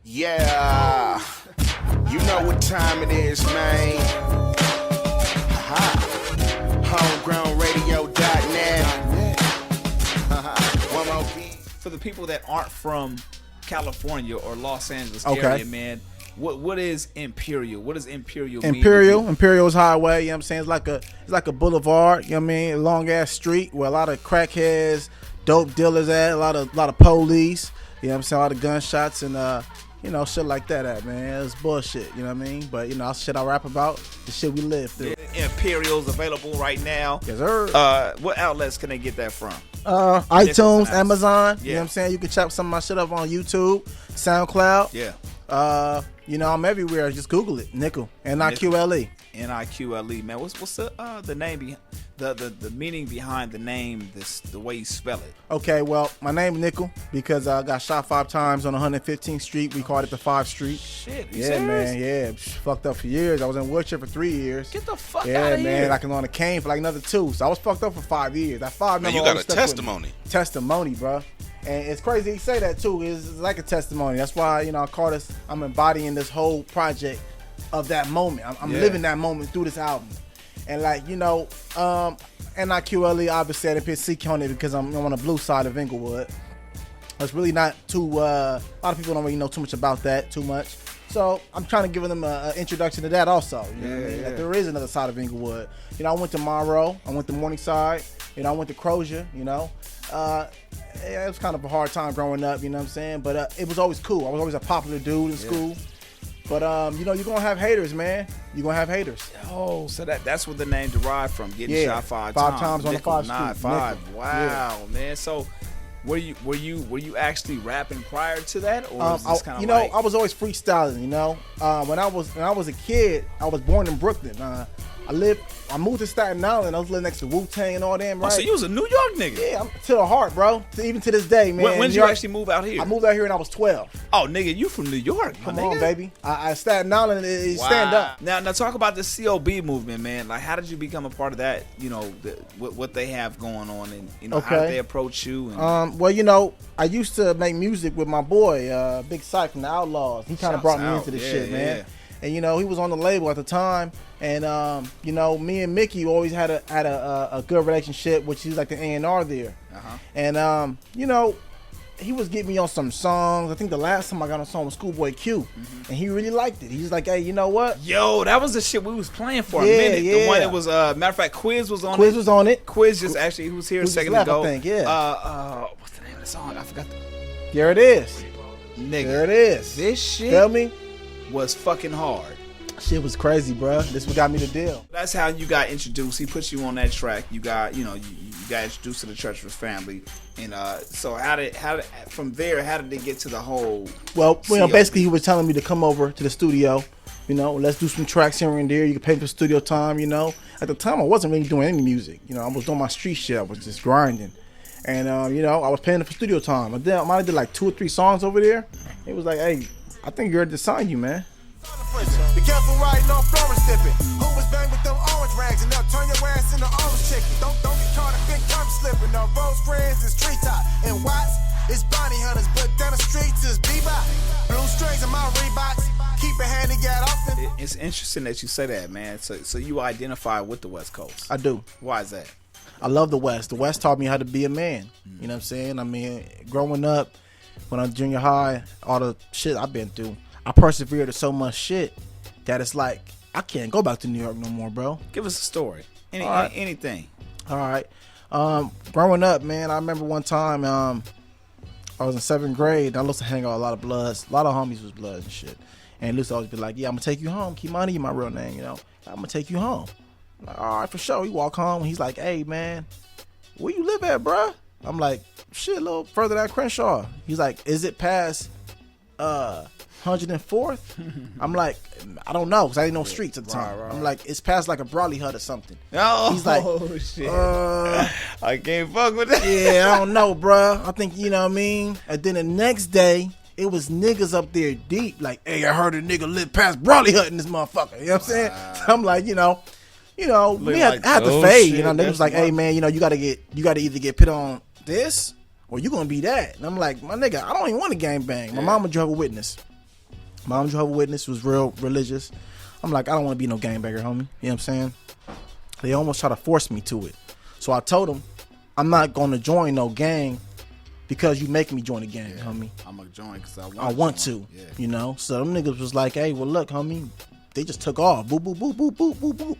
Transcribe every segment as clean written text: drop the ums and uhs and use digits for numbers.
Yeah, you know what time it is, man. Homegrownradio.net. One more beat. For the people that aren't from California or Los Angeles Okay. area, man, what is Imperial? What does Imperial mean? Imperial's highway, you know what I'm saying? It's like a boulevard, you know what I mean? A long ass street where a lot of crackheads, dope dealers at, a lot of police, you know what I'm saying? A lot of gunshots and you know, shit like that at, man. It's bullshit, you know what I mean? But you know, shit I rap about, the shit we live through. Imperial's available right now. Yes, sir. What outlets can they get that from? iTunes, Amazon, Yeah. you know what I'm saying? You can check some of my shit up on YouTube, SoundCloud. Yeah. You know, I'm everywhere. Just Google it. Niqle, Niqle. Niqle, man. What's the name the meaning behind the name, the way you spell it? Okay, well, my name is Niqle because I got shot 5 times on 115th Street. We called it the 5th Street. Shit, you Yeah, serious? man, yeah. Fucked up for years. I was in a wheelchair for 3 years. Get the fuck Yeah, out of man. here. I can on a cane for like another 2. So I was fucked up for 5 years. That 5 Man, number you got always a stuck with me. testimony. Testimony, bro. And it's crazy you say that too. It's like a testimony. That's why, you know, I call this, I'm embodying this whole project of that moment. I'm living that moment through this album. And like, you know, Niqle, obviously I didn't put CK on it because I'm on the blue side of Inglewood. It's really not too, a lot of people don't really know too much about that, too much. So I'm trying to give them an introduction to that also. You know what I mean? Like, there is another side of Inglewood. You know, I went to Monroe, I went to Morningside, you know, I went to Crozier, you know. It was kind of a hard time growing up, you know what I'm saying? But it was always cool. I was always a popular dude in school. But, you know, you're going to have haters, man. You're going to have haters. Oh, so that's what the name derived from, getting shot 5 times. 5 times on the 5th Niqle, Street. 5. Niqle. Wow, man. So were you actually rapping prior to that, or was this kind of you know, I was always freestyling, you know. When I was a kid, I was born in Brooklyn. I moved to Staten Island. I was living next to Wu-Tang and all them, right? Oh, so you was a New York nigga? Yeah, I'm to the heart, bro. Even to this day, man. When did you actually move out here? I moved out here when I was 12. Oh, nigga, you from New York, my Come nigga. on, baby. I Staten Island is stand up. Now talk about the COB movement, man. Like, how did you become a part of that? You know, what they have going on, and you know, how did they approach you? And, well, you know, I used to make music with my boy, Big Syke from the Outlaws. He kind of brought me into this shit, man. Yeah. And you know, he was on the label at the time, and you know, me and Mickey always had a good relationship, which he's like the A&R there. And you know, he was getting me on some songs. I think the last time I got on a song was Schoolboy Q, and he really liked it. He's like, hey, you know what? Yo, that was the shit we was playing for a Yeah, minute. The yeah. one that was matter of fact, Quiz was on it. Quiz was on it. Quiz just actually, he was here a Quiz just second left, ago. I think, yeah. What's the name of the song? I forgot. There it is. Nigga, There it is. this shit Feel me? was fucking hard. Shit was crazy, bro. This what got me the deal. That's how you got introduced. He put you on that track. You got, you know, you got introduced to the Treacherous family. And so how did from there, how did they get to the whole? Well, you know, COB? basically he was telling me to come over to the studio. You know, let's do some tracks here and there. You can pay for studio time. You know, at the time I wasn't really doing any music. You know, I was doing my street shit. I was just grinding, and you know, I was paying for studio time. I might have did like 2 or 3 songs over there. It was like, hey, I think you're ready to sign you, man. Be careful riding on Florence dipping. Who was banged with them orange rags and they'll turn your ass into orange chicken. Don't get caught up in cum slipping. No Rose friends is treetop and Watts is bounty hunters, but down the streets is bebop. Blue strings in my Reeboks. Keep it handy, get often. It's interesting that you say that, man. So you identify with the West Coast. I do. Why is that? I love the West. The West taught me how to be a man. You know what I'm saying? I mean, growing up, when I was junior high, all the shit I've been through, I persevered to so much shit that it's like I can't go back to New York no more, bro. Give us a story. Anything. All right. Growing up, man, I remember one time I was in 7th grade. I used to hang out with a lot of bloods. A lot of homies was bloods and shit. And Lucy always be like, yeah, I'm going to take you home. Kimani, my real name, you know. I'm going to take you home. I'm like, all right, for sure. We walk home. And he's like, hey, man, where you live at, bruh? I'm like, shit, a little further down Crenshaw. He's like, is it past 104th? I'm like, I don't know, because I didn't know streets at the time. Right. I'm like, it's past like a Brawley Hut or something. Oh, He's like, shit. I can't fuck with that. yeah, I don't know, bruh. I think, you know what I mean? And then the next day, it was niggas up there deep. Like, hey, I heard a nigga live past Brawley Hut in this motherfucker. You know what I'm saying? So I'm like, you know, we had to oh, fade. shit, You know, niggas that's was like, hey, man, you know, you got to either get put on this or you going to be that. And I'm like, my nigga, I don't even want to gangbang. My mama Jehovah's Witness. Mom Jehovah's Witness, was real religious. I'm like, I don't want to be no gangbanger, homie. You know what I'm saying? They almost try to force me to it. So I told them, I'm not going to join no gang because you making me join a gang, homie. I'm going to join because I want to, you know? So them niggas was like, hey, well, look, homie, they just took off. Boop, boop, boop, boop, boop, boop, boop.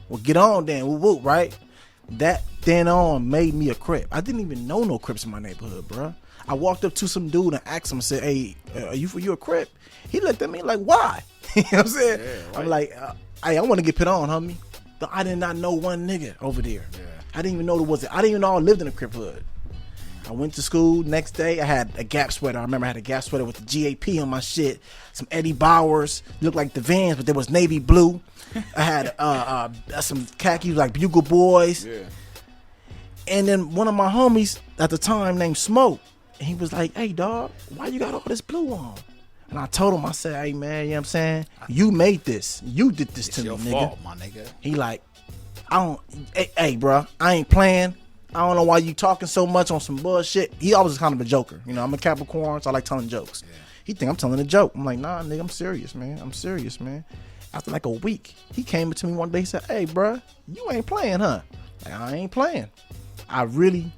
Well, get on then, whoop, whoop, right? That then on made me a Crip. I didn't even know no Crips in my neighborhood, bro. I walked up to some dude and asked him, said, hey, are you a Crip? He looked at me like, why? You know what I'm saying? Yeah, right. I'm like, hey, I want to get put on, homie. But I did not know one nigga over there. Yeah. I didn't even know I didn't even know I lived in a Crip hood. I went to school. Next day, I had a Gap sweater. I remember I had a Gap sweater with the GAP on my shit. Some Eddie Bowers. Looked like the Vans, but there was navy blue. I had some khakis like Bugle Boys. Yeah. And then one of my homies at the time named Smoke, and he was like, hey, dog, why you got all this blue on? And I told him, I said, hey, man, you know what I'm saying? You made this. You did this to me, nigga. It's your fault, my nigga. He like, hey, bro, I ain't playing. I don't know why you talking so much on some bullshit. He always kind of a joker. You know, I'm a Capricorn, so I like telling jokes. Yeah. He think I'm telling a joke. I'm like, nah, nigga, I'm serious, man. I'm serious, man. After like a week, he came to me one day, he said, hey, bro, you ain't playing, huh? Like, I ain't playing. I'm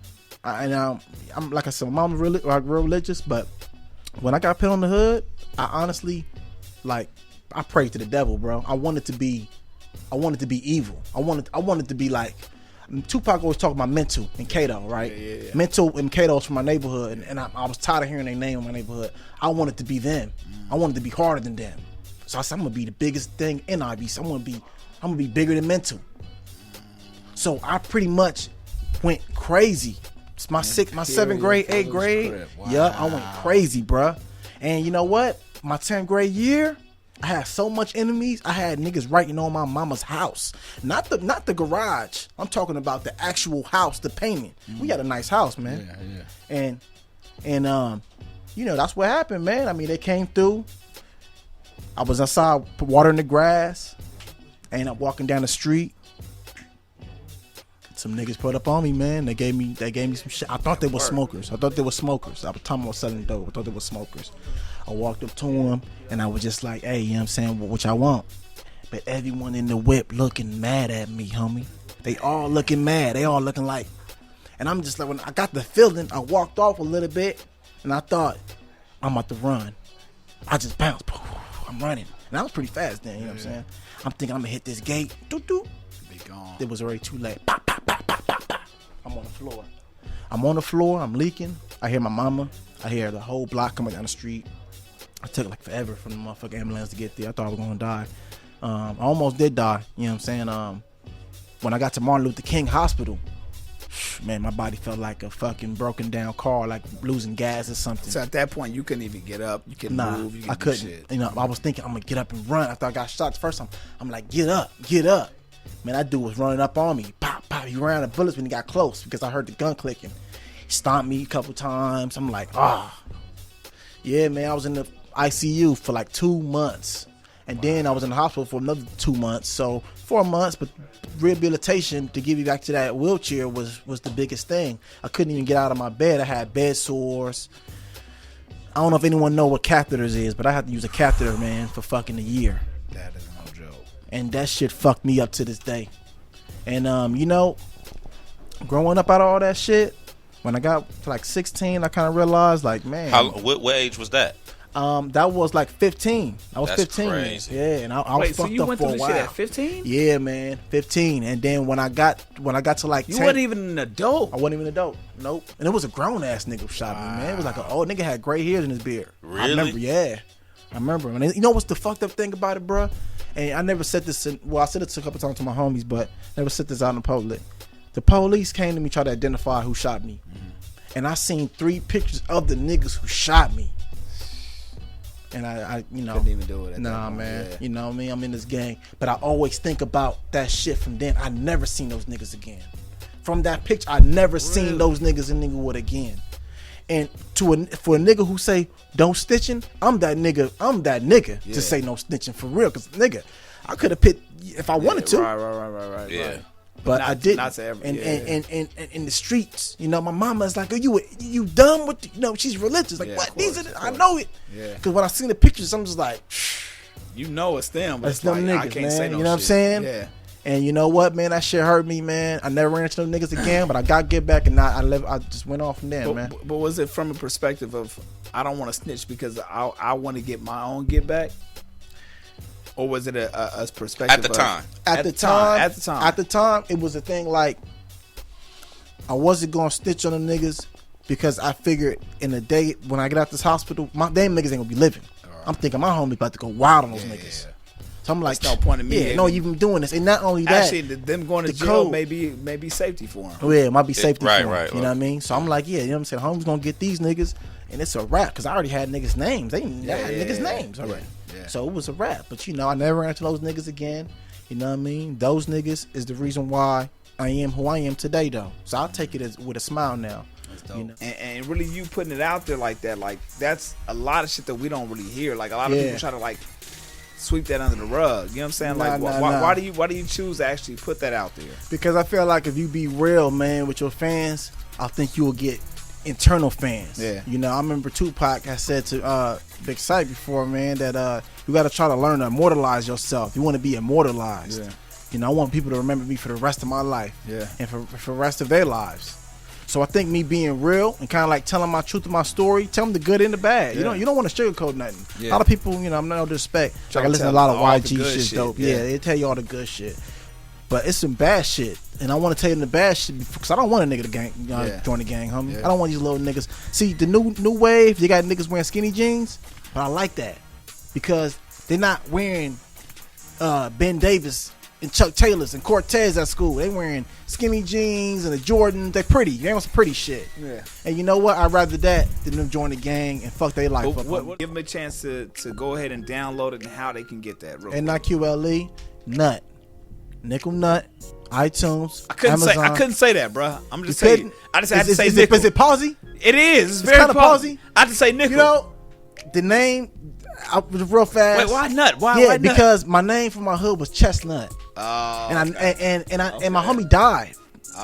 like I said, my mom really real religious, but when I got put on the hood, I honestly, like, I prayed to the devil, bro. I wanted to be evil. I wanted to be like, Tupac always talk about Mental and Kato, right? Yeah. Mental and Kato's from my neighborhood, and I was tired of hearing their name in my neighborhood. I wanted to be them. I wanted to be harder than them. So I said, I'm gonna be the biggest thing in IBC. I'm gonna be bigger than Mental. So I pretty much went crazy. It's my 7th grade, 8th grade. Wow. Yeah, I went crazy, bruh. And you know what? My 10th grade year, I had so much enemies. I had niggas writing on my mama's house, not the garage. I'm talking about the actual house, the payment. We got a nice house, man. Yeah. And you know, that's what happened, man. I mean, they came through. I was outside watering the grass, and I'm walking down the street. Some niggas put up on me, man. They gave me some shit. I thought they were smokers. At the time I was selling dope. I thought they were smokers. I walked up to them and I was just like, hey, you know what I'm saying? What y'all want? But everyone in the whip looking mad at me, homie. They all looking mad. They all looking like, and I'm just like, when I got the feeling, I walked off a little bit and I thought, I'm about to run. I just bounced. I'm running. And I was pretty fast then, you know what I'm saying? I'm thinking I'm gonna hit this gate. Doo-doo. It was already too late. Pop, pop, pop, pop, pop, pop. I'm on the floor. I'm leaking. I hear my mama. I hear the whole block coming down the street. I took like forever for the motherfucking ambulance to get there. I thought I was gonna die. I almost did die. You know what I'm saying? When I got to Martin Luther King Hospital, man, my body felt like a fucking broken down car, like losing gas or something. So at that point, you couldn't even get up. You couldn't move. You couldn't I couldn't. Do shit. You know, I was thinking I'm gonna get up and run. After I got shot the first time, I'm like, get up, get up. Man, that dude was running up on me. Pop, pop. He ran out of bullets when he got close because I heard the gun clicking. He stomped me a couple times. I'm like, yeah, man. I was in the ICU for like 2 months, and then I was in the hospital for another 2 months. So 4 months, but rehabilitation to give you back to that wheelchair was the biggest thing. I couldn't even get out of my bed. I had bed sores. I don't know if anyone know what catheters is, but I had to use a catheter, man, for fucking a year. That is no joke. And that shit fucked me up to this day. And you know, growing up out of all that shit, when I got to like 16, I kind of realized, like, man. What age was that? That was like 15. I was That's 15. Crazy. Yeah, and I was fucked you up went for a through while. Shit at 15? Yeah, man, 15. And then when I got to like 10, you weren't even an adult. I wasn't even an adult. Nope. And it was a grown ass nigga who shot me, man. It was like an old nigga had gray hairs in his beard. Really? I remember. Yeah, I remember. And you know what's the fucked up thing about it, bro? And I never said this. I said it a couple times to my homies, but never said this out in the public. The police came to me trying to identify who shot me, and I seen 3 pictures of the niggas who shot me. And I you know, couldn't even do it. Nah, man. Yeah. You know what I mean? I'm in this gang, but I always think about that shit from then. I never seen those niggas again. From that picture, I never seen those niggas in Niglewood again. And for a nigga who say don't snitching, I'm that nigga to say no snitching for real. Cause nigga, I could have picked if I wanted to. Right. Yeah. Right. But not, I didn't. Not to ever, and, yeah. and in the streets, you know, my mama's like, "Are you dumb with?" You know, she's religious. Like, Yeah, what? of course, These are of I course. know it. Yeah. Because when I seen the pictures, I'm just like, You know it's them, but that's it's them like, niggas, I can't man. say no you know what I'm shit. saying? Yeah. And you know what, man? That shit hurt me, man. I never ran into those niggas again, but I got to get back, and I just went off from there, man. But was it from a perspective of I don't want to snitch because I want to get my own get back, or was it a perspective At the time. At the time, it was a thing like I wasn't gonna snitch on the niggas because I figured in the day when I get out this hospital, my damn niggas ain't gonna be living. I'm thinking my homie about to go wild on those niggas. So I'm like, There's no point in me. Yeah, no, you've been doing this, and not only that, Actually, them going to the jail code. may be safety for him. Oh, yeah, it might be safety Right, for 'em, right, you know what I mean? So I'm like, yeah, you know what I'm saying? Homie's gonna get these niggas, and it's a wrap because I already had niggas' names. They had niggas' names already. Yeah. So it was a wrap. But you know, I never ran into those niggas again. You know what I mean? Those niggas is the reason why I am who I am today, though. So I'll take it with a smile now. You know? And really, you putting it out there like that, like that's a lot of shit that we don't really hear. Like a lot of people try to like sweep that under the rug. You know what I'm saying? Like, why do you choose to actually put that out there? Because I feel like if you be real, man, with your fans, I think you will get internal fans. Yeah. You know, I remember Tupac had said to Big Sight before, man, that you got to try to learn to immortalize yourself. You want to be immortalized. Yeah. You know, I want people to remember me for the rest of my life. Yeah. And for the rest of their lives. So I think me being real and kind of like telling my truth of my story, tell them the good and the bad. Yeah. You don't want to sugarcoat nothing. Yeah. A lot of people, you know, I'm no disrespect. Try Like I to listen to a tell lot of all the YG good shit, shit, dope. yeah. Yeah, they tell you all the good shit. But it's some bad shit, and I want to tell you the bad shit because I don't want a nigga to join the gang, homie. Yeah. I don't want these little niggas. See, the new wave, you got niggas wearing skinny jeans, but I like that because they're not wearing Ben Davis and Chuck Taylors and Cortez at school. They wearing skinny jeans and the Jordans. They're pretty. They on some pretty shit. Yeah. And you know what? I'd rather that than them join the gang and fuck their life up. Give them a chance to go ahead and download it and how they can get that. NIQLE Nut, Niqle Nut, iTunes, I Amazon. couldn't say that, bro. I'm just saying. I just had to say is nickel. Is it palsy? It is. It's It's very kinda palsy. I had to say nickel. You know, the name, real fast. Wait, why nut? Why Yeah, nut? because my name from my hood was Chestnut, Oh, and my Okay. homie died.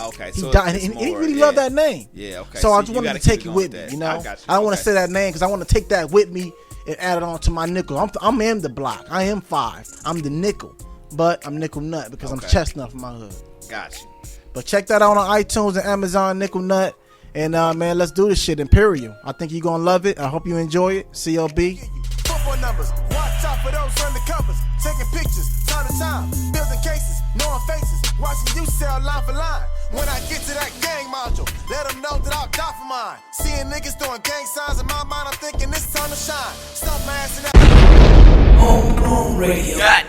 okay. He So died, it's and he more- really yeah. loved that name. Yeah, okay. So I So just you wanted gotta to take keep it it with going me. with You that. know, I got you. I don't want to Okay. say that name because I want to take that with me and add it on to my nickel. I'm in the block. I am 5. I'm the nickel, but I'm Niqle Nut because I'm Okay. Chestnut from my hood. Got you. But check that out on iTunes and Amazon, Niqle Nut. And man, let's do this shit. Imperial. I think you're gonna love it. I hope you enjoy it. CLB. Football numbers, watch out for those undercovers. Taking pictures, time to time, building cases, knowing faces, watching you sell line for line. When I get to that gang module, let them know that I'll die for mine. Seeing niggas throwing gang signs in my mind, I'm thinking it's time to shine. Stop my ass in that. Homegrown Radio. God